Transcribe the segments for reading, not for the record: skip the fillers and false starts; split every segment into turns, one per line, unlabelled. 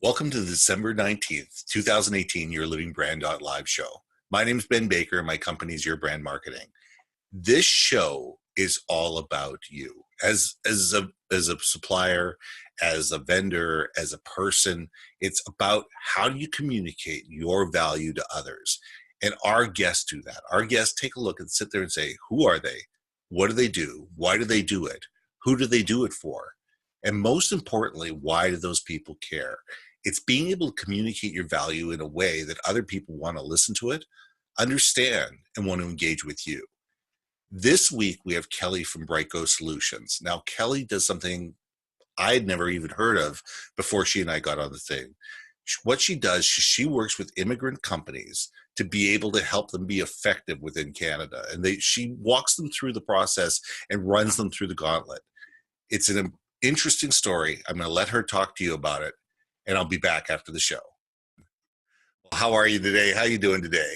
Welcome to the December 19th, 2018 Your Living Brand live show. My name is Ben Baker and my company is Your Brand Marketing. This show is all about you as a supplier, as a vendor, as a person. It's about how do you communicate your value to others. And our guests do that. Our guests take a look and sit there and say, who are they? What do they do? Why do they do it? Who do they do it for? And most importantly, why do those people care? It's being able to communicate your value in a way that other people want to listen to it, understand, and want to engage with you. This week, we have Kelly from Brightgo Solutions. Now, Kelly does something I had never even heard of before she and I got on the thing. What she does, she works with immigrant companies to be able to help them be effective within Canada. And she walks them through the process and runs them through the gauntlet. It's an interesting story. I'm going to let her talk to you about it, and I'll be back after the show. Well, how are you today? How are you doing today?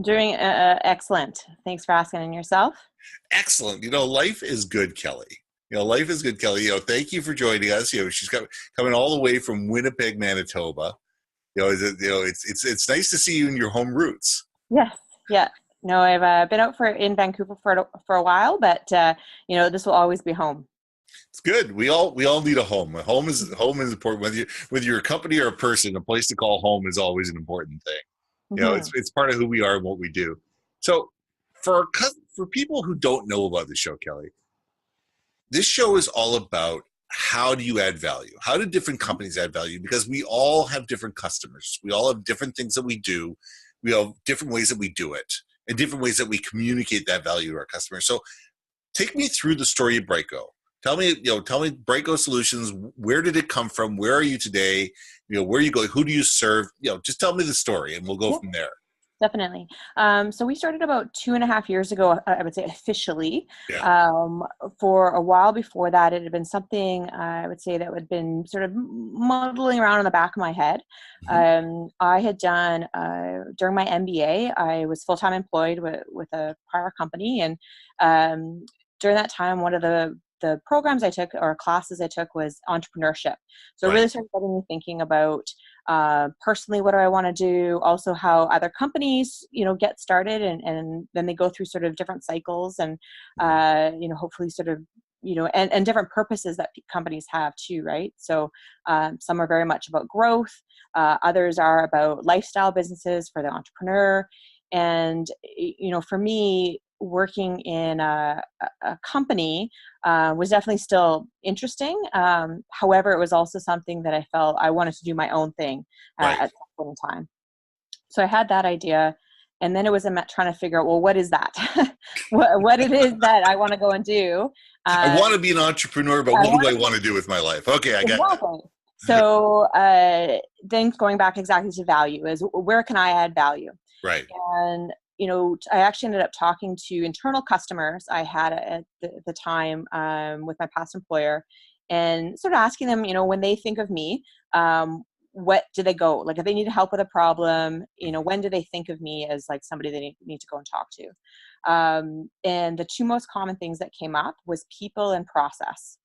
Doing excellent. Thanks for asking. And yourself?
Excellent. Life is good, Kelly. Life is good, Kelly. Thank you for joining us. She's coming all the way from Winnipeg, Manitoba. It's nice to see you in your home roots.
Yes. Yeah. No, I've been out in Vancouver for a while, but this will always be home.
It's good. We all need a home. A home is important. Whether you're a company or a person, a place to call home is always an important thing.
Mm-hmm.
It's part of who we are and what we do. So for people who don't know about the show, Kelly, this show is all about how do you add value? How do different companies add value? Because we all have different customers. We all have different things that we do. We have different ways that we do it and different ways that we communicate that value to our customers. So take me through the story of Brightgo. Tell me Brightgo Solutions, where did it come from? Where are you today? Where are you going? Who do you serve? Just tell me the story and we'll go from there.
Definitely. So we started about 2.5 years ago, I would say officially.
Yeah.
For a while before that, it had been something I would say that had been sort of muddling around in the back of my head.
Mm-hmm.
I had done, during my MBA, I was full-time employed with a prior company. And during that time, one of the programs I took or classes I took was entrepreneurship. So it really started getting me thinking about personally, what do I want to do? Also how other companies, get started and then they go through sort of different cycles and, hopefully sort of, and different purposes that companies have too, right? So some are very much about growth. Others are about lifestyle businesses for the entrepreneur. And, for me, working in a company was definitely still interesting. However, it was also something that I felt I wanted to do my own thing at some point in time. So I had that idea. And then it was trying to figure out, well, what is that? what it is that I want to go and do.
I want to be an entrepreneur, but what do I want to do with my life? Okay, I got
exactly. That. So then going back exactly to value is where can I add value?
Right.
And I actually ended up talking to internal customers I had at the time with my past employer and sort of asking them, when they think of me, what do they go? Like if they need help with a problem, when do they think of me as like somebody they need to go and talk to? And the two most common things that came up was people and process.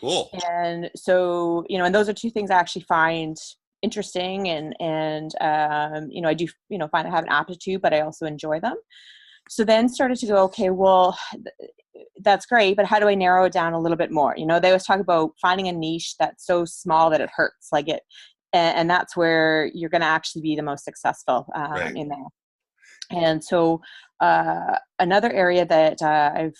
Cool.
And so, and those are two things I actually find interesting and I do find I have an aptitude, but I also enjoy them. So then started to go, okay, well, that's great, but how do I narrow it down a little bit more? They always talk about finding a niche that's so small that it hurts, like it, and that's where you're going to actually be the most successful in there. And so another area that I've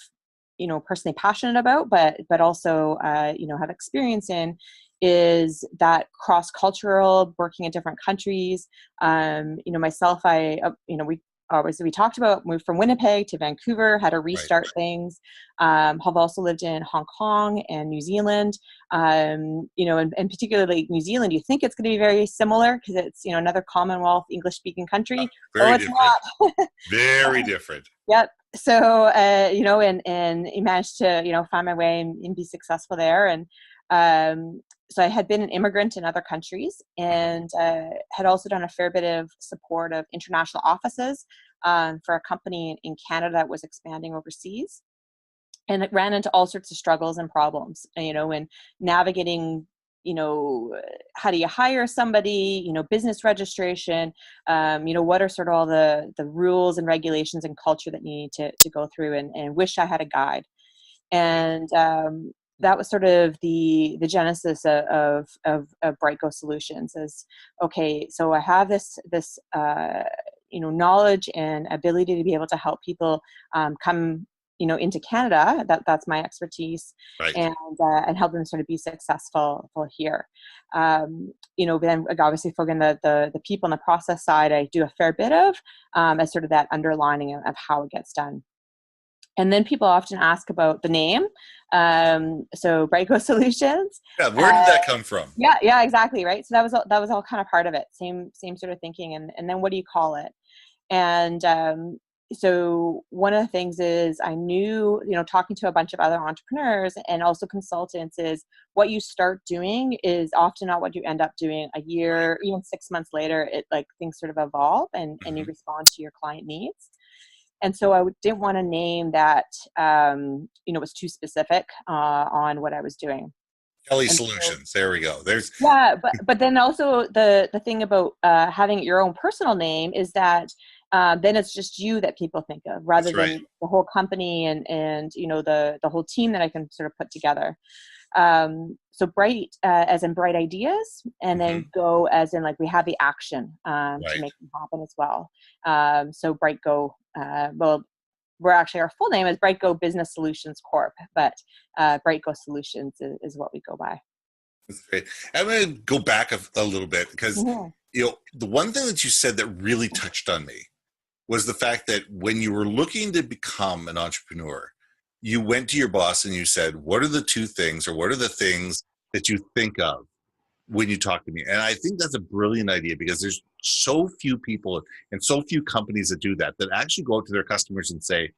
personally passionate about, but also have experience in is that cross-cultural working in different countries. Myself, we talked about moved from Winnipeg to Vancouver, had to restart things. Have also lived in Hong Kong and New Zealand. And particularly New Zealand, you think it's going to be very similar because it's, another Commonwealth English-speaking country.
Very different. Very different.
Yep. So, and you managed to, find my way and be successful there. And so I had been an immigrant in other countries and had also done a fair bit of support of international offices for a company in Canada that was expanding overseas. And it ran into all sorts of struggles and problems, and navigating how do you hire somebody, business registration, what are sort of all the rules and regulations and culture that you need to go through, and wish I had a guide. And that was sort of the genesis of BrightGo Solutions. Is okay, so I have this knowledge and ability to be able to help people come into Canada. That's my expertise,
Right.
And help them sort of be successful here. Then obviously focusing the people and the process side, I do a fair bit of as sort of that underlining of how it gets done. And then people often ask about the name. So BrightGo Solutions.
Yeah, where did that come from?
Yeah, exactly, right. So that was all kind of part of it. Same sort of thinking. And then what do you call it? And so one of the things is I knew, talking to a bunch of other entrepreneurs and also consultants, is what you start doing is often not what you end up doing a year, even 6 months later. It like things sort of evolve and you respond to your client needs. And so I didn't want a name that, was too specific on what I was doing.
Kelly Solutions. There we go.
Yeah, but then also the thing about having your own personal name is that then it's just you that people think of, rather than the whole company and the whole team that I can sort of put together. So bright as in bright ideas, and then go as in like we have the action to make them happen as well. So BrightGo, we're actually, our full name is BrightGo Business Solutions Corp, but BrightGo Solutions is what we go by.
That's great. I'm going to go back a little bit because the one thing that you said that really touched on me was the fact that when you were looking to become an entrepreneur, you went to your boss and you said, what are the two things, or what are the things that you think of when you talk to me? And I think that's a brilliant idea, because there's so few people and so few companies that do that actually go out to their customers and say,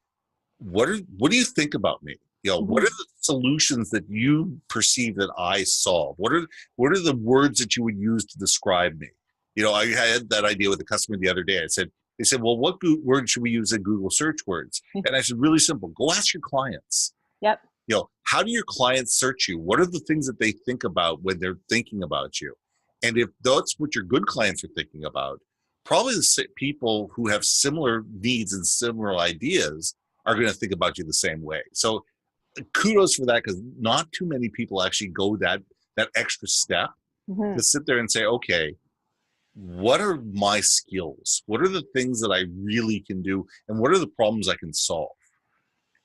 what do you think about me? What are the solutions that you perceive that I solve? What are the words that you would use to describe me? I had that idea with a customer the other day. They said, well, what word should we use in Google search words? And I said, really simple. Go ask your clients.
Yep.
How do your clients search you? What are the things that they think about when they're thinking about you? And if that's what your good clients are thinking about, probably the people who have similar needs and similar ideas are going to think about you the same way. So kudos for that, because not too many people actually go that extra step to sit there and say, okay, what are my skills? What are the things that I really can do? And what are the problems I can solve?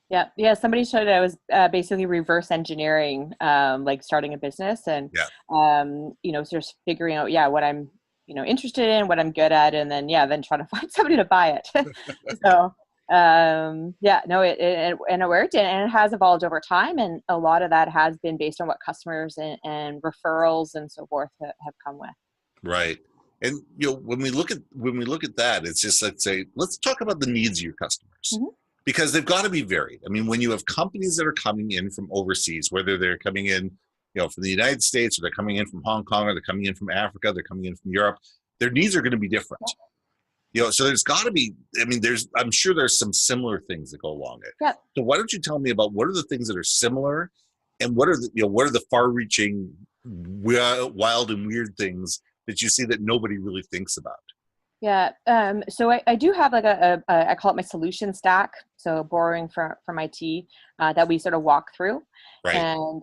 Yeah. Somebody showed I was basically reverse engineering, like starting a business and, sort of figuring out, what I'm, interested in, what I'm good at, and then trying to find somebody to buy it. So, it worked, and it has evolved over time. And a lot of that has been based on what customers and referrals and so forth have come with.
Right. And, when we look at that, it's just, let's talk about the needs of your customers. Because they've got to be varied. I mean, when you have companies that are coming in from overseas, whether they're coming in, from the United States, or they're coming in from Hong Kong, or they're coming in from Africa, they're coming in from Europe, their needs are going to be different. So there's got to be, I'm sure there's some similar things that go along it.
Yeah.
So why don't you tell me about what are the things that are similar, and what are the far-reaching, wild and weird things that you see that nobody really thinks about?
Yeah. So I do have like I call it my solution stack. So borrowing from IT that we sort of walk through.
Right.
And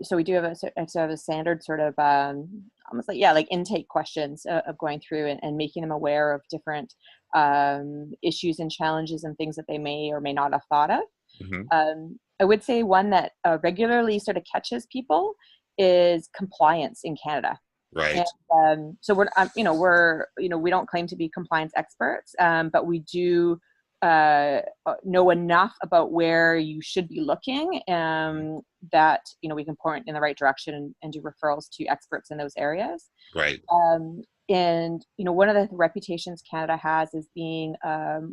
so we do have a standard sort of almost like intake questions of going through and making them aware of different issues and challenges and things that they may or may not have thought of. I would say one that regularly sort of catches people is compliance in Canada.
Right.
And so we don't claim to be compliance experts, but we do know enough about where you should be looking that we can point in the right direction and do referrals to experts in those areas.
Right.
And one of the reputations Canada has is being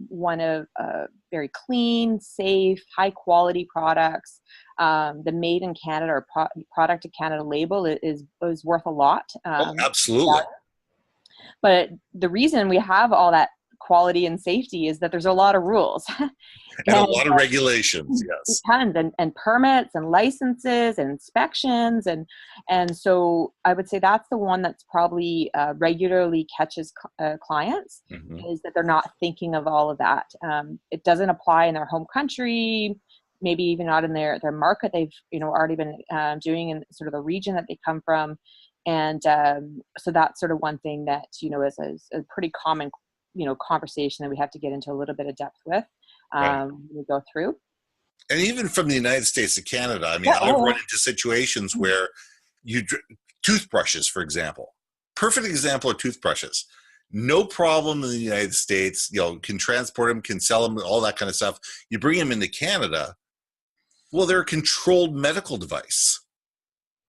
one of very clean, safe, high quality products. The Made in Canada or Product of Canada label is worth a lot.
Absolutely.
But the reason we have all that quality and safety is that there's a lot of rules.
And a lot of regulations, yes.
Tons, and permits and licenses and inspections. And so I would say that's the one that's probably regularly catches clients, is that they're not thinking of all of that. It doesn't apply in their home country, maybe even not in their market they've already been doing in sort of the region that they come from. And so that's sort of one thing that is a pretty common conversation that we have to get into a little bit of depth with when we go through.
And even from the United States to Canada, I mean, I've run into situations where toothbrushes, for example, perfect example of toothbrushes. No problem in the United States, can transport them, can sell them, all that kind of stuff. You bring them into Canada, well, they're a controlled medical device.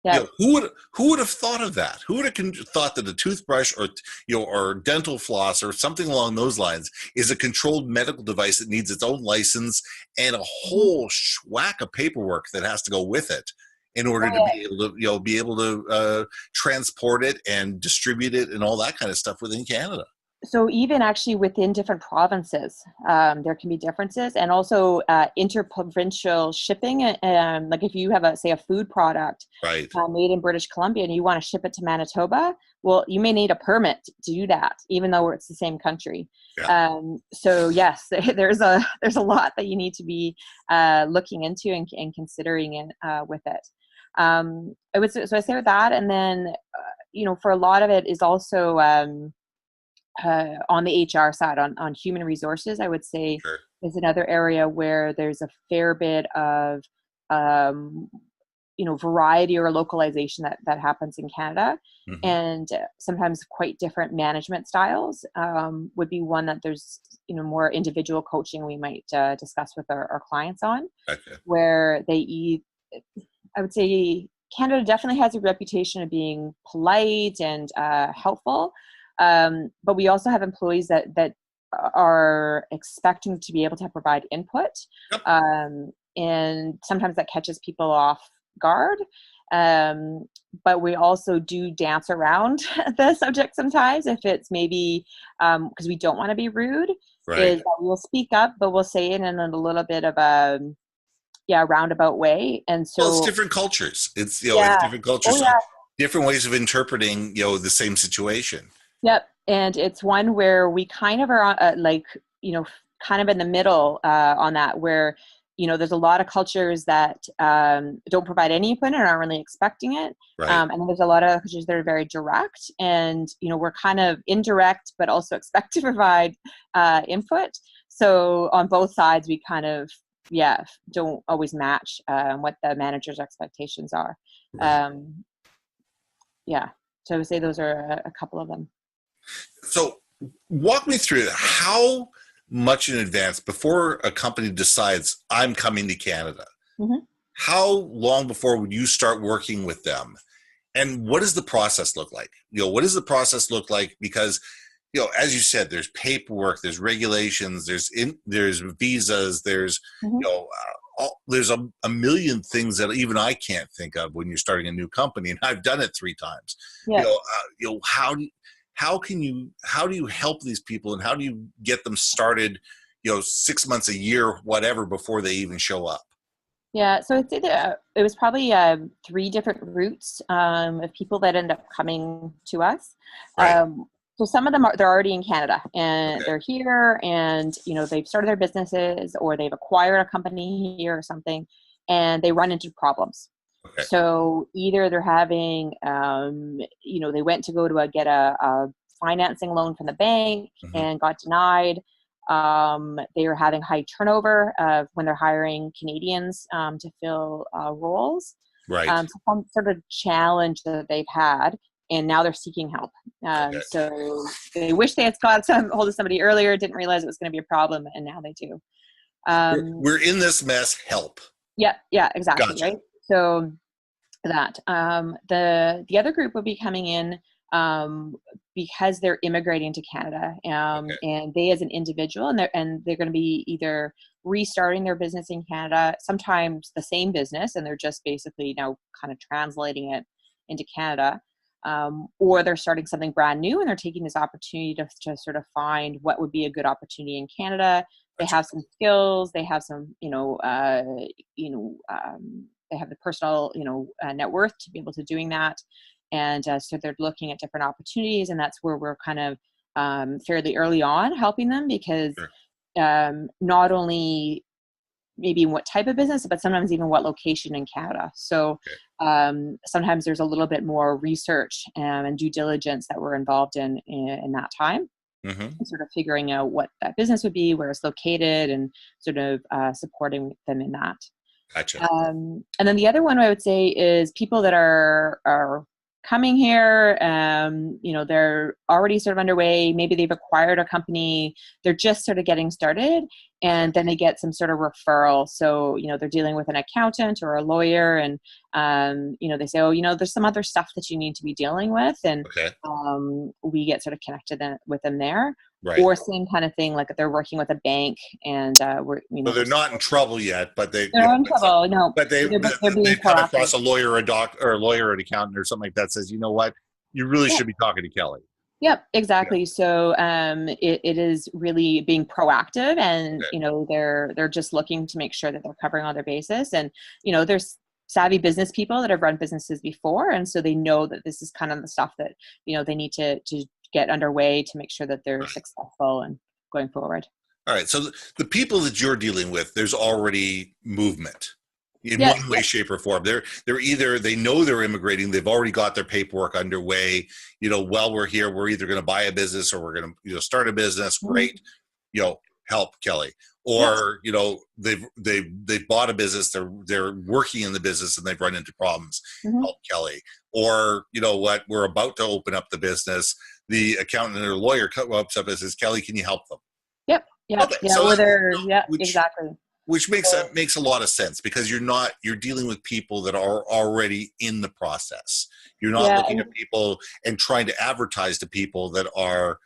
Yeah.
Who would have thought of that? Who would have thought that a toothbrush or dental floss or something along those lines is a controlled medical device that needs its own license and a whole whack of paperwork that has to go with it in order to be able to transport it and distribute it and all that kind of stuff within Canada?
So even actually within different provinces, there can be differences, and also interprovincial shipping. Like if you have a food product made in British Columbia and you want to ship it to Manitoba, well, you may need a permit to do that, even though it's the same country. Yeah. So yes, there's a lot that you need to be looking into and considering with it. I say with that, and then for a lot of it is also on the HR side, on human resources, I would say is another area where there's a fair bit of, variety or localization that happens in Canada. And sometimes quite different management styles would be one that there's, more individual coaching we might discuss with our clients on, where I would say Canada definitely has a reputation of being polite and helpful. But we also have employees that are expecting to be able to provide input. And sometimes that catches people off guard. But we also do dance around the subject sometimes if it's maybe because we don't want to be rude. Is that we'll speak up, but we'll say it in a little bit of a roundabout way. And so
it's different cultures. It's it's different cultures. Different ways of interpreting the same situation.
Yep. And it's one where we kind of are kind of in the middle on that, where, there's a lot of cultures that don't provide any input and aren't really expecting it. And then there's a lot of cultures that are very direct, and, we're kind of indirect, but also expect to provide input. So on both sides, we kind of, don't always match what the manager's expectations are. So I would say those are a couple of them.
So walk me through how much in advance before a company decides I'm coming to Canada, how long before would you start working with them? And what does the process look like? What does the process look like? Because, as you said, there's paperwork, there's regulations, there's visas, there's, there's a million things that even I can't think of when you're starting a new company, and I've done it 3 times. How do you help these people, and how do you get them started, 6 months, a year, whatever, before they even show up?
Yeah, so I'd say that it was probably 3 different routes of people that end up coming to us. So some of them they're already in Canada, and they're here, and they've started their businesses, or they've acquired a company here or something, and they run into problems. So either they're having, they went to go to get a financing loan from the bank and got denied. They are having high turnover when they're hiring Canadians to fill roles. So some sort of challenge that they've had, and now they're seeking help. So they wish they had got hold of somebody earlier, didn't realize it was going to be a problem, and now they do.
We're in this mess. Help.
Yeah, exactly. Gotcha. Right. So that the other group will be coming in because they're immigrating to Canada, and they as an individual, and they're going to be either restarting their business in Canada, sometimes the same business, and they're just basically kind of translating it into Canada. or they're starting something brand new and they're taking this opportunity to sort of find what would be a good opportunity in Canada. They have some skills, they have some, they have the personal, net worth to be able to doing that. And so they're looking at different opportunities, and that's where we're kind of fairly early on helping them, because not only maybe what type of business, but sometimes even what location in Canada. So sometimes there's a little bit more research and due diligence that we're involved in that time. Sort of figuring out what that business would be, where it's located, and sort of supporting them in that.
Gotcha.
And then the other one I would say is people that are coming here, they're already sort of underway. Maybe they've acquired a company, they're just sort of getting started, and then they get some sort of referral. So, they're dealing with an accountant or a lawyer, and, they say, there's some other stuff that you need to be dealing with. And we get sort of connected with them there.
Right.
Or same kind of thing, like if they're working with a bank and we're,
So they're not in trouble yet, but they're
in trouble. No,
but they've come across a lawyer, or a lawyer, or an accountant, or something like that says, you know what, you really should be talking to Kelly.
Yep, exactly. Yeah. So it is really being proactive, and they're just looking to make sure that they're covering all their bases. And there's savvy business people that have run businesses before, and so they know that this is kind of the stuff that they need to get underway to make sure that they're successful and going forward.
All right. So the people that you're dealing with, there's already movement in one way, shape, or form. They're either, they know they're immigrating, they've already got their paperwork underway. While we're here, we're either going to buy a business or we're going to start a business. Great. Help Kelly. Or they've bought a business, they're working in the business and they've run into problems. Help Kelly. Or we're about to open up the business. The accountant or lawyer comes up and says, Kelly, can you help them?
Yep. Yeah. Okay. Yeah. So exactly.
Which makes a lot of sense, because you're dealing with people that are already in the process. You're not looking at people and trying to advertise to people that are,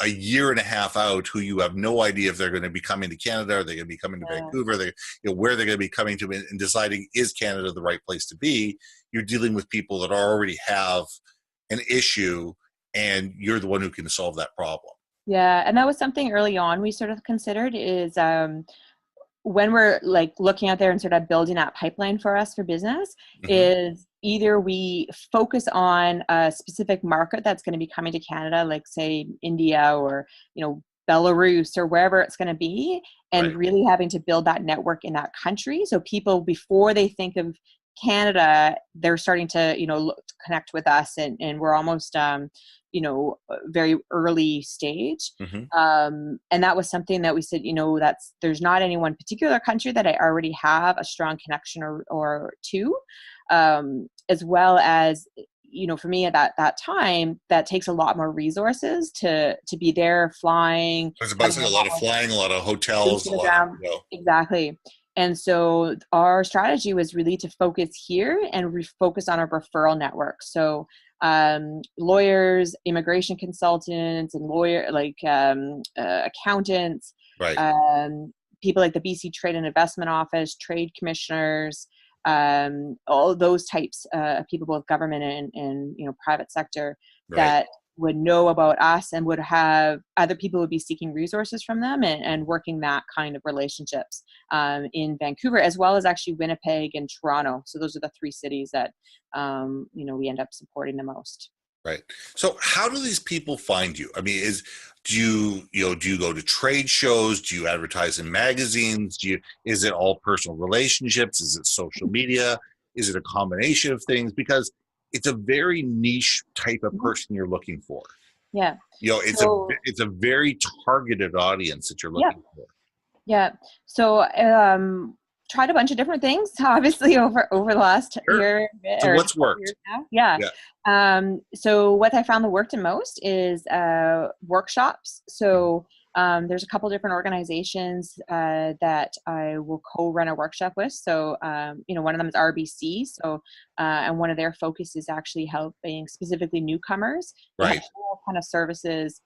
a year and a half out, who you have no idea if they're going to be coming to Canada, or they're going to be coming to Vancouver, where they're going to be coming to, and deciding, is Canada the right place to be? You're dealing with people that already have an issue, and you're the one who can solve that problem.
Yeah. And that was something early on we sort of considered, is when we're like looking out there and sort of building that pipeline for us for business, is either we focus on a specific market that's going to be coming to Canada, like say India or, Belarus or wherever it's going to be, and really having to build that network in that country. So people, before they think of Canada, they're starting to, connect with us, and we're almost, very early stage. And that was something that we said, there's not any one particular country that I already have a strong connection or to, as well as, for me at that time, that takes a lot more resources to be there flying.
There's basically a lot of flying, a lot of hotels,
Exactly. And so our strategy was really to focus here and refocus on our referral network. So lawyers, immigration consultants, and accountants, people like the BC Trade and Investment Office, trade commissioners, all those types of people, both government and private sector, that would know about us and would have other people would be seeking resources from them, and working that kind of relationships in Vancouver, as well as actually Winnipeg and Toronto. So those are the three cities that, we end up supporting the most.
Right. So how do these people find you? I mean, do you go to trade shows? Do you advertise in magazines? Is it all personal relationships? Is it social media? Is it a combination of things? Because it's a very niche type of person you're looking for.
Yeah.
It's a very targeted audience that you're looking for.
Yeah. So tried a bunch of different things, obviously, over the last year.
So what's worked?
Yeah. So what I found that worked the most is workshops. So there's a couple different organizations that I will co-run a workshop with. So one of them is RBC. So and one of their focus is actually helping specifically newcomers. They have whole kind of services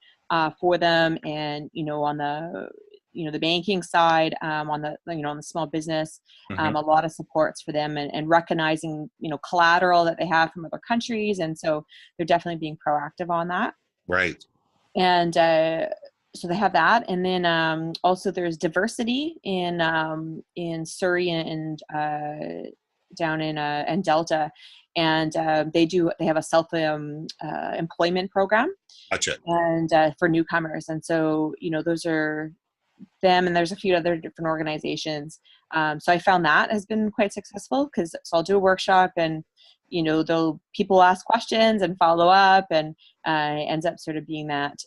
for them, and on the the banking side, on the small business,
Mhm.
a lot of supports for them, and recognizing, collateral that they have from other countries. And so they're definitely being proactive on that.
Right.
And so they have that. And then also there's diversity in Surrey and down in and Delta. And they have a self employment program,
Gotcha.
and for newcomers. And so, those are them, and there's a few other different organizations. So I found that has been quite successful, because I'll do a workshop, and people ask questions and follow up, and ends up sort of being that,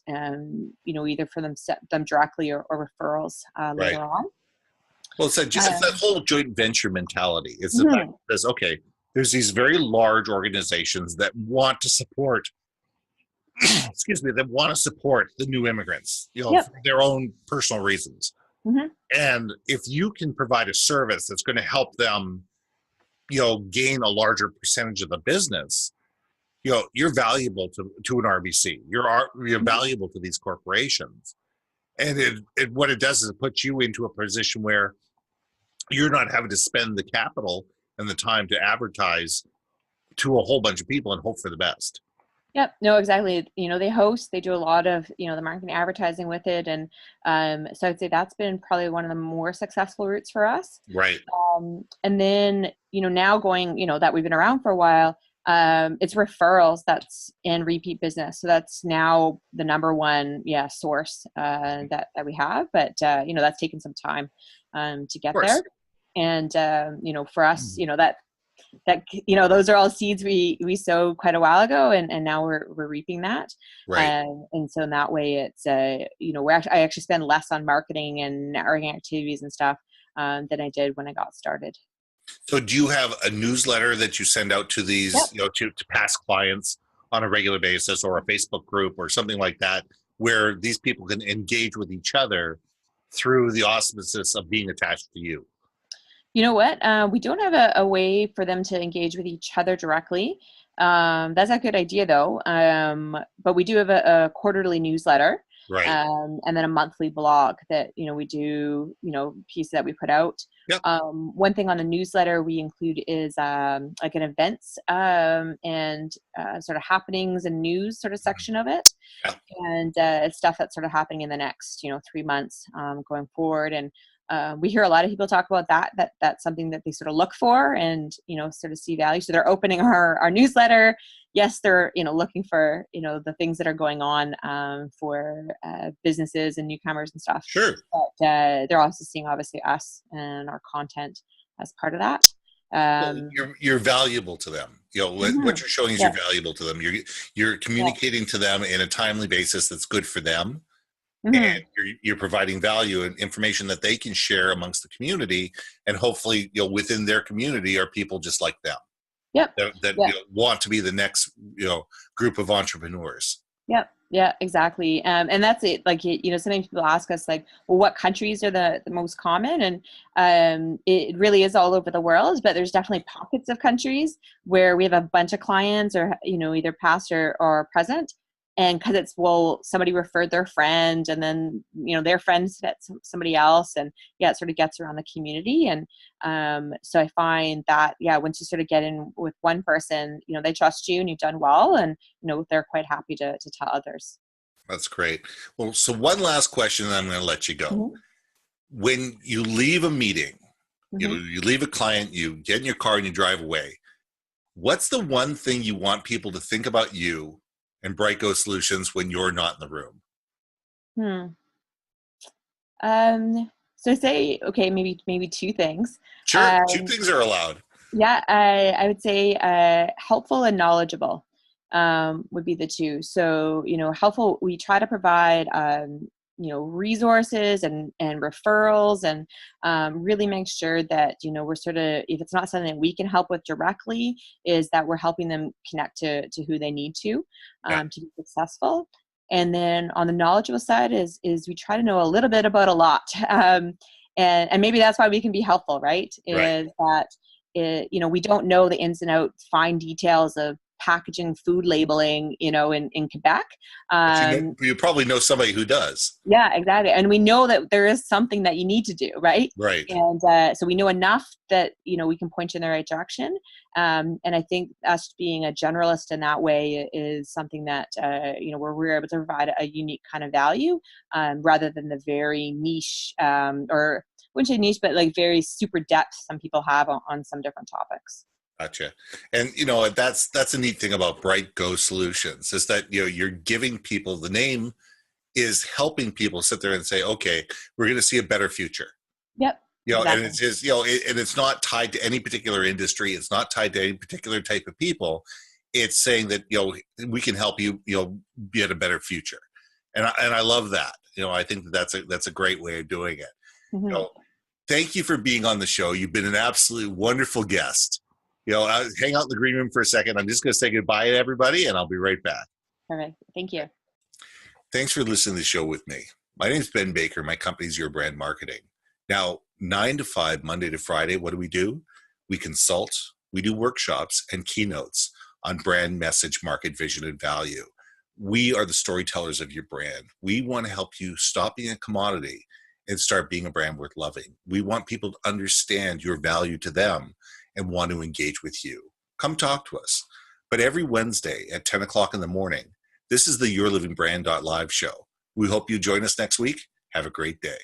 either for them directly, or referrals
Right.
later on.
Well, it's that whole joint venture mentality. It's the fact
Mhm.
that, okay, there's these very large organizations that want to support, excuse me, that want to support the new immigrants,
Yep.
for their own personal reasons.
Hmm.
And if you can provide a service that's going to help them, gain a larger percentage of the business, you're valuable to an RBC. You're valuable to these corporations. And what it does is it puts you into a position where you're not having to spend the capital and the time to advertise to a whole bunch of people and hope for the best.
Yep. No, exactly. They do a lot of, the marketing advertising with it. And so I'd say that's been probably one of the more successful routes for us.
Right.
And then, now going, that we've been around for a while, it's referrals that's in repeat business. So that's now the number one, source that we have. But, that's taken some time to
Of
get
course.
there. And, for us, those are all seeds we sowed quite a while ago, and now we're reaping that.
Right.
And so in that way, it's I actually spend less on marketing and networking activities and stuff than I did when I got started.
So do you have a newsletter that you send out to these,
Yep.
to past clients on a regular basis, or a Facebook group or something like that, where these people can engage with each other through the auspices of being attached to you?
You know what? We don't have a way for them to engage with each other directly. That's a good idea, though. But we do have a quarterly newsletter,
Right.
and then a monthly blog that we do, piece that we put out.
Yep.
One thing on the newsletter we include is like an events and sort of happenings and news sort of section of it,
Yeah.
and it's stuff that's sort of happening in the next 3 months going forward. And we hear a lot of people talk about that's something that they sort of look for, and sort of see value. So they're opening our newsletter. Yes, they're looking for the things that are going on for businesses and newcomers and stuff.
Sure.
But they're also seeing obviously us and our content as part of that.
Well, you're valuable to them. What you're showing is you're valuable to them. You're communicating to them in a timely basis that's good for them. And you're providing value and information that they can share amongst the community, and hopefully, within their community are people just like them.
Yep.
That want to be the next, group of entrepreneurs.
Yep. Yeah, exactly. And that's it. Like, sometimes people ask us like, well, what countries are the most common? And it really is all over the world, but there's definitely pockets of countries where we have a bunch of clients, or, either past or present. And because somebody referred their friend, and then, their friends met somebody else, and it sort of gets around the community. And so I find that, once you sort of get in with one person, they trust you and you've done well, and, they're quite happy to tell others.
That's great. Well, so one last question, and I'm going to let you go.
Mm-hmm.
When you leave a meeting,
Mm-hmm.
you leave a client, you get in your car and you drive away. What's the one thing you want people to think about you and Brightgo Solutions when you're not in the room?
So I say, okay, maybe two things.
Sure. Two things are allowed.
Yeah, I would say helpful and knowledgeable would be the two. So, helpful, we try to provide, resources and referrals, and really make sure that, we're sort of, if it's not something that we can help with directly, is that we're helping them connect to who they need to be successful. And then on the knowledgeable side is we try to know a little bit about a lot. And maybe that's why we can be helpful, right?
Right.
Is that, we don't know the ins and outs, fine details of, packaging, food labeling, in Quebec.
But you probably know somebody who does.
Yeah, exactly. And we know that there is something that you need to do, right?
Right.
And so we know enough that, we can point you in the right direction. And I think us being a generalist in that way is something that, where we're able to provide a unique kind of value, rather than the very niche, or I wouldn't say niche, but like very super depth some people have on some different topics.
Gotcha. And that's a neat thing about Bright Go Solutions is that you're giving people, the name is helping people sit there and say, okay, we're going to see a better future.
Yep. Exactly.
And it's just, and it's not tied to any particular industry. It's not tied to any particular type of people. It's saying that, we can help you, be at a better future. And I love that. I think that's a great way of doing it.
Mm-hmm.
Thank you for being on the show. You've been an absolutely wonderful guest. I'll hang out in the green room for a second. I'm just going to say goodbye to everybody, and I'll be right back.
Perfect. Thank you.
Thanks for listening to the show with me. My name is Ben Baker. My company's Your Brand Marketing. Now, 9 to 5, Monday to Friday, what do? We consult, we do workshops and keynotes on brand, message, market, vision, and value. We are the storytellers of your brand. We want to help you stop being a commodity and start being a brand worth loving. We want people to understand your value to them and want to engage with you. Come talk to us. But every Wednesday at 10 o'clock in the morning, this is the YourLivingBrand.live show. We hope you join us next week. Have a great day.